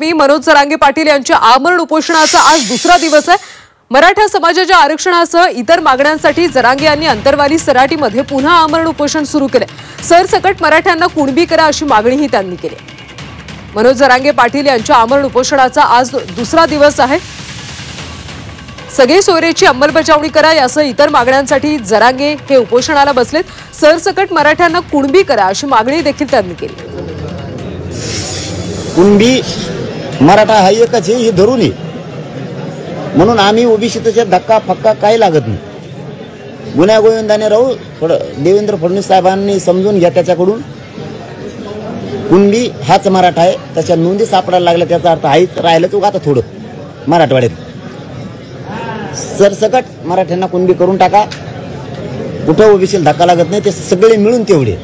मनोज जरांगे पाटील यांच्या आमरण उपोषणाचा आज दुसरा दिवस आहे। मराठा समाजाच्या आरक्षणासह इतर मागण्यांसाठी जरांगे यांनी अंतरवाली सराटीमध्ये पुन्हा आमरण उपोषण सुरू केले। सरसकट मराठ्यांना कुणबी करा अशी मागणीही त्यांनी केली। मनोज जरांगे पाटील यांच्या आमरण उपोषणाचा आज दुसरा दिवस आहे। सगळे सोयरेची अंमलबजावणी करा यासह इतर मागण्यांसाठी जरांगे हे उपोषणाला बसलेत। सरसकट मराठ्यांना कुणबी करा अशी मागणी देखील त्यांनी केली। कुणबी मराठा हा एकच हे धरून आहे, म्हणून आम्ही ओबीसीचे धक्का फक्का काही लागत नाही। गुन्ह्या गोविंदाने राहू देवेंद्र फडणवीस साहेबांनी समजून घ्या त्याच्याकडून कुणबी हाच मराठा आहे, त्याच्या नोंदी सापडायला लागल्या त्याचा अर्थ हाच राहिलं तो आता थोडं मराठवाड्यात सरसकट मराठ्यांना कुणबी करून टाका। कुठं ओबीसीला धक्का लागत नाही, ते सगळे मिळून तेवढे